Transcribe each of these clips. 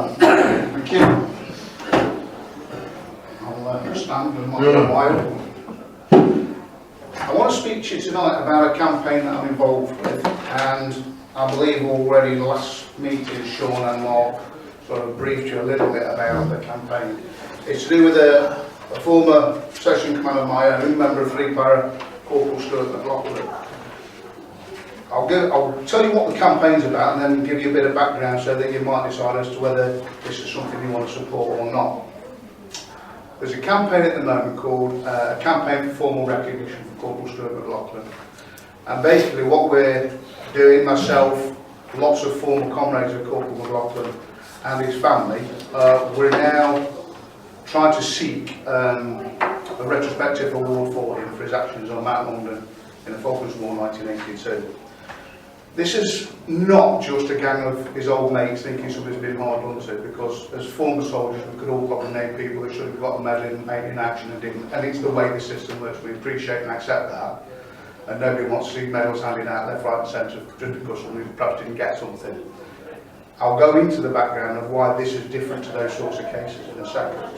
Thank you. I'll stand and might be a while. I want to speak to you tonight about a campaign that I'm involved with, and I believe already last meeting Sean and Mark sort of briefed you a little bit about the campaign. It's to do with a former session commander of my own, member of Fleet Para, Corporal Stuart McLaughlin. I'll tell you what the campaign's about and then give you a bit of background so that you might decide as to whether this is something you want to support or not. There's a campaign at the moment called a campaign for formal recognition for Corporal Stuart McLaughlin. And basically what we're doing, myself, lots of former comrades of Corporal McLaughlin and his family, we're now trying to seek a retrospective award for him for his actions on Mount Longdon in the Falklands War 1982. This is not just a gang of his old mates thinking somebody's been hard done to, because as former soldiers we could all probably name people that should have got a medal in action and didn't, and it's the way the system works. We appreciate and accept that, and nobody wants to see medals handed out left, right and centre just because somebody perhaps didn't get something. I'll go into the background of why this is different to those sorts of cases in a second.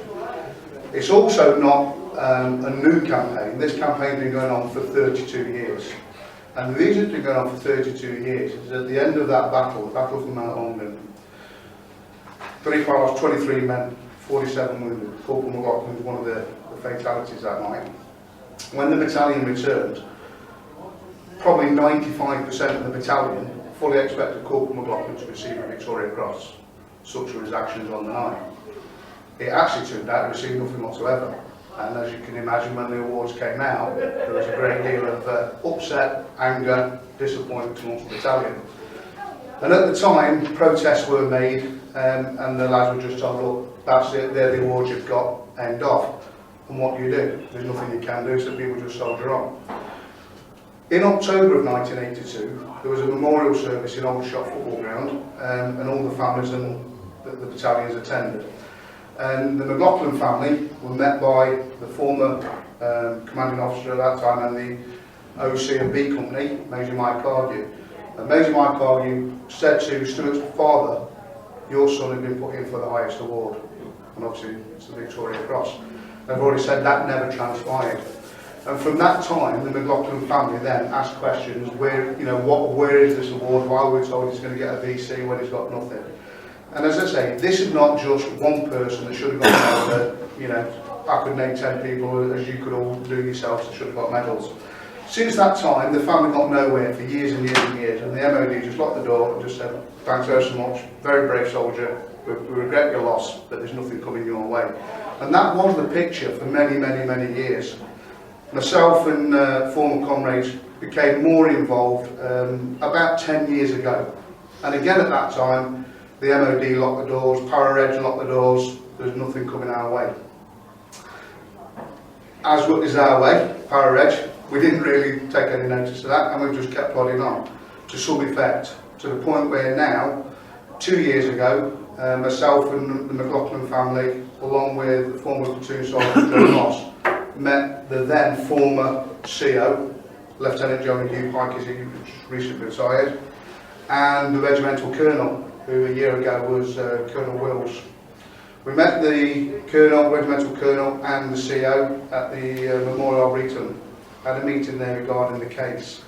It's also not a new campaign. This campaign's been going on for 32 years. And the reason it's been going on for 32 years is at the end of that battle, the Battle of Mount Longdon, 23 men, 47 wounded. Corporal McLaughlin was one of the fatalities that night. When the battalion returned, probably 95% of the battalion fully expected Corporal McLaughlin to receive a Victoria Cross. Such were his actions on the night. It actually turned out to receive nothing whatsoever. And as you can imagine, when the awards came out, there was a great deal of upset, anger, disappointment amongst the battalion. And at the time, protests were made, and the lads were just told, look, that's it, they're the awards you've got, end off. And what do? There's nothing you can do, so people just soldier on. In October of 1982, there was a memorial service in Aldershot Football Ground, and all the families and the battalions attended. And the McLaughlin family were met by the former commanding officer at that time and the OC and B Company, Major Mike Argue. And Major Mike Argue said to Stuart's father, your son had been put in for the highest award, and obviously it's the Victoria Cross. They've already said that never transpired. And from that time, the McLaughlin family then asked questions, where is this award, why were we told he's going to get a VC when he's got nothing? And as I say, this is not just one person that should have got medals. I could name 10 people, as you could all do yourselves, that should have got medals. Since that time, the family got nowhere for years and years and years, and the MOD just locked the door and just said, thanks ever so much, very brave soldier, we regret your loss, but there's nothing coming your way. And that was the picture for many, many, many years. Myself and former comrades became more involved about 10 years ago. And again at that time, the MOD locked the doors, Para-Reg locked the doors, there's nothing coming our way. As what is our way, Para-Reg, we didn't really take any notice of that, and we've just kept plodding on, to some effect, to the point where now, 2 years ago, myself and the McLaughlin family, along with the former platoon sergeant John Ross, met the then former CO, Lieutenant John Hugh Pike, as he was recently retired, and the regimental colonel, who a year ago was Colonel Wills. We met the colonel, regimental colonel and the CO at the Memorial Arboretum, had a meeting there regarding the case.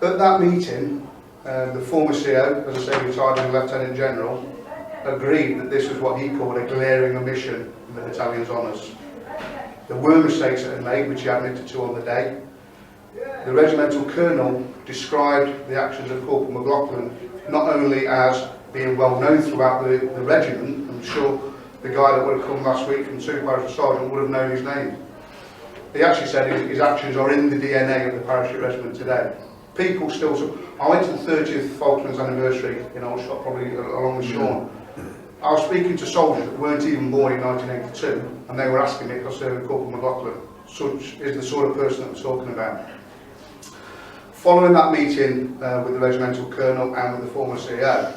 At that meeting, the former CO, as I say, retired Lieutenant General, agreed that this was what he called a glaring omission in the battalion's honours. There were mistakes that had made, which he admitted to on the day. The regimental colonel described the actions of Corporal McLaughlin not only as being well known throughout the regiment. I'm sure the guy that would have come last week from Super Parachute Sergeant would have known his name. He actually said his actions are in the DNA of the Parachute Regiment today. People still... I went to the 30th Falklands anniversary in Aldershot, probably along with Sean. I was speaking to soldiers that weren't even born in 1982, and they were asking me if I served Corporal McLaughlin. Such is the sort of person that we're talking about. Following that meeting with the regimental colonel and with the former CO,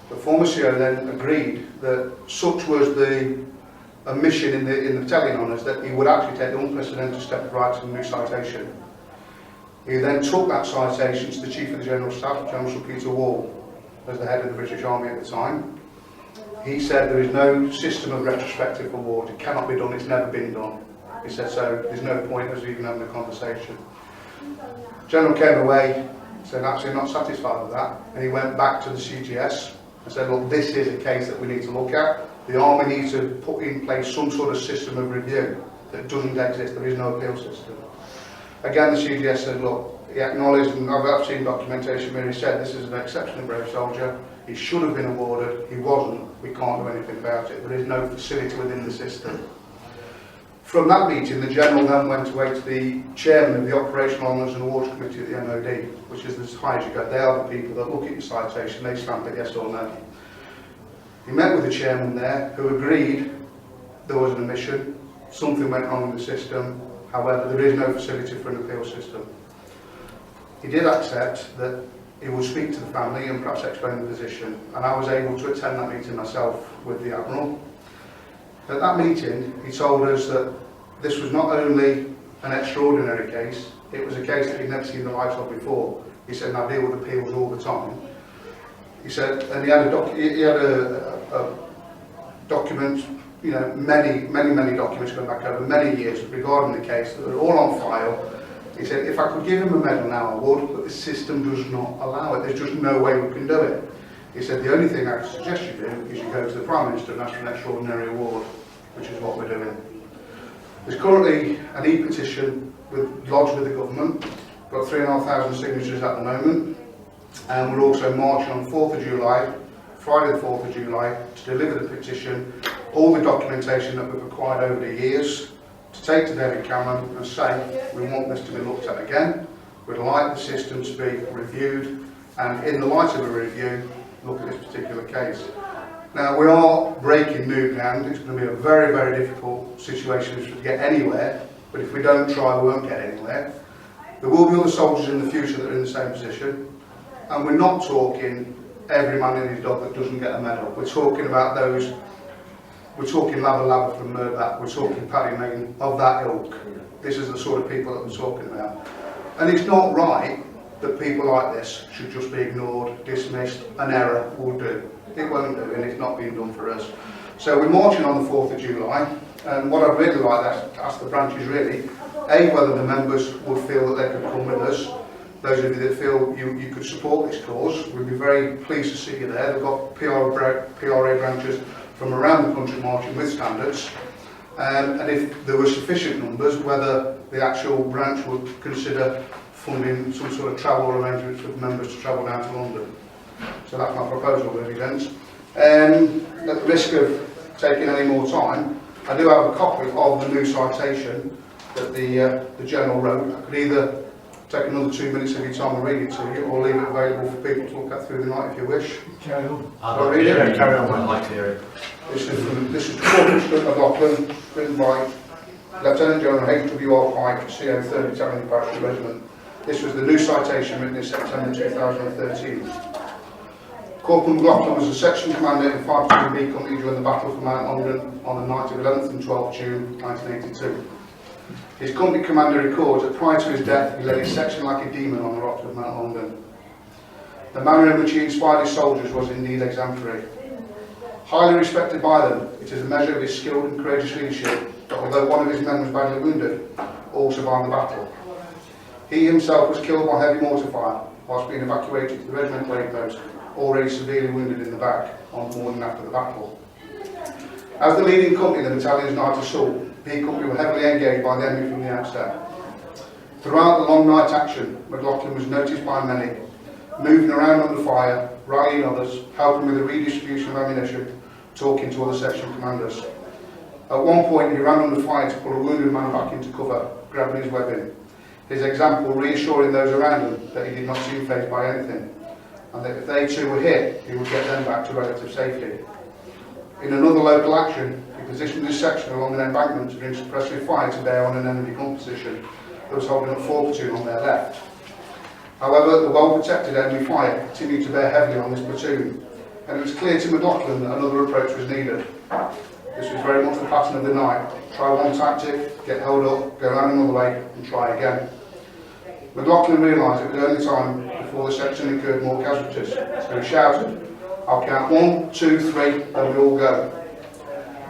the former CO then agreed that such was the omission in the battalion honours that he would actually take the unprecedented step of writing a new citation. He then took that citation to the Chief of the General Staff, General Sir Peter Wall, as the head of the British Army at the time. he said there is no system of retrospective award. It cannot be done. It's never been done. He said, so there's no point us even having a conversation. General came away, said absolutely not satisfied with that, and he went back to the CGS and said, look, this is a case that we need to look at. The Army needs to put in place some sort of system of review that doesn't exist. There is no appeal system. Again, the CGS said, look, he acknowledged, and I've seen documentation where he said this is an exceptionally brave soldier. He should have been awarded. He wasn't. We can't do anything about it. There is no facility within the system. From that meeting, the General then went away to the chairman of the Operational Honours and Awards Committee at the MOD, which is as high as you go. They are the people that look at your citation, they stamp it yes or no. He met with the chairman there, who agreed there was an omission, something went wrong in the system, however there is no facility for an appeal system. He did accept that he would speak to the family and perhaps explain the position, and I was able to attend that meeting myself with the Admiral. At that meeting, he told us that this was not only an extraordinary case, it was a case that he'd never seen the likes of before. He said, and I deal with appeals all the time. He said, and he had a document, you know, many documents going back over many years regarding the case that were all on file. He said, if I could give him a medal now, I would, but the system does not allow it. There's just no way we can do it. He said, the only thing I could suggest you do is you go to the Prime Minister and ask for an extraordinary award, which is what we're doing. There's currently an e-petition lodged with the government. We've got 3,500 signatures at the moment. And we're also marching on 4th of July, Friday the 4th of July, to deliver the petition, all the documentation that we've acquired over the years, to take to David Cameron and say, we want this to be looked at again. We'd like the system to be reviewed, and in the light of a review, look at this particular case. Now, we are breaking new ground. It's going to be a very, very difficult situation to get anywhere, but if we don't try, we won't get anywhere. There will be other soldiers in the future that are in the same position, and we're not talking every man and his dog that doesn't get a medal. We're talking about those, we're talking Lava from Murdoch, we're talking Paddy Main of that ilk. This is the sort of people that we're talking about. And it's not right that people like this should just be ignored, dismissed. An error will do. It won't do, and it's not being done for us. So we're marching on the 4th of July, and what I'd really like to ask the branches really, A, whether the members would feel that they could come with us. Those of you that feel you could support this cause, we'd be very pleased to see you there. They've got PRA branches from around the country marching with standards. And if there were sufficient numbers, whether the actual branch would consider funding some sort of travel arrangements for members to travel down to London. So that's my proposal really, gents. At the risk of taking any more time, I do have a copy of the new citation that the General wrote. I could either take another 2 minutes of your time and read it to you, or leave it available for people to look at through the night if you wish. Carry on. Carry on, I'd like to hear it. This is Corporal McLaughlin, written by Lieutenant General H.W.R. Pike, CO 30 Tammany Parachute Regiment. This was the new citation written in September 2013. Corporal McLaughlin was a section commander in 5-2B Company during the Battle for Mount Longdon on the night of 11th and 12th June 1982. His company commander records that prior to his death, he led his section like a demon on the rocks of Mount Longdon. The manner in which he inspired his soldiers was indeed exemplary. Highly respected by them, it is a measure of his skilled and courageous leadership that although one of his men was badly wounded, all survived the battle. He himself was killed by heavy mortar fire whilst being evacuated to the regimental aid post, already severely wounded in the back on the morning after the battle. As the leading company in the battalion's night assault, B Company were heavily engaged by the enemy from the outset. Throughout the long night action, McLaughlin was noticed by many, moving around under fire, rallying others, helping with the redistribution of ammunition, talking to other section commanders. At one point, he ran under fire to pull a wounded man back into cover, grabbing his weapon. His example reassuring those around him that he did not seem fazed by anything, and that if they too were hit, he would get them back to relative safety. In another local action, he positioned his section along an embankment to bring suppressive fire to bear on an enemy gun position that was holding up 4 platoon on their left. However, the well-protected enemy fire continued to bear heavily on this platoon, and it was clear to McLaughlin that another approach was needed. This was very much the pattern of the night. Try one tactic, get held up, go around another way, and try again. McLaughlin realised it was the only time before the section incurred more casualties, so he shouted, I'll count 1, 2, 3, and we all go.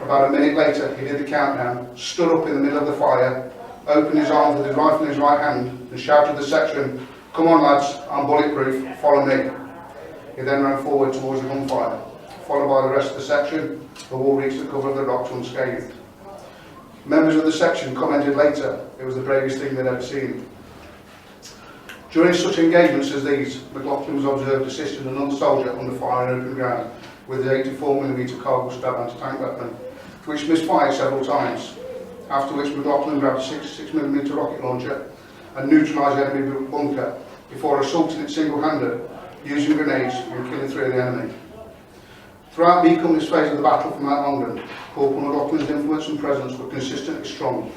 About a minute later, he did the countdown, stood up in the middle of the fire, opened his arms with his rifle in his right hand, and shouted to the section, "Come on lads, I'm bulletproof, follow me." He then ran forward towards the gunfire, followed by the rest of the section, who all reached the cover of the rocks unscathed. Members of the section commented later it was the bravest thing they'd ever seen. During such engagements as these, McLaughlin was observed assisting another soldier under fire in open ground with his 84mm Cargill Stab anti-tank weapon, which misfired several times, after which McLaughlin grabbed a 66mm rocket launcher and neutralised the enemy bunker before assaulting it single-handed, using grenades and killing 3 of the enemy. Throughout B Company's phase of the battle for Mount Longdon, Corporal McLaughlin's influence and presence were consistently strong.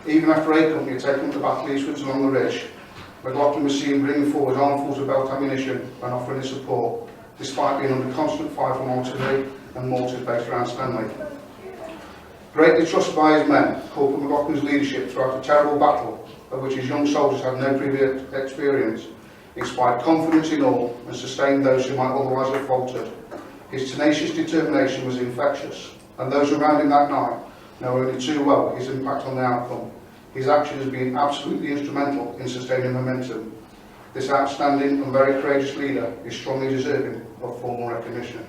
Even after A Company had taken up the battle eastwards along the ridge, McLaughlin was seen bringing forward armfuls of belt ammunition and offering his support, despite being under constant fire from artillery and mortars based around Stanley. Greatly trusted by his men, Corporal McLaughlin's leadership throughout a terrible battle, of which his young soldiers had no previous experience, inspired confidence in all and sustained those who might otherwise have faltered. His tenacious determination was infectious, and those around him that night know only too well his impact on the outcome. His action has been absolutely instrumental in sustaining momentum. This outstanding and very courageous leader is strongly deserving of formal recognition.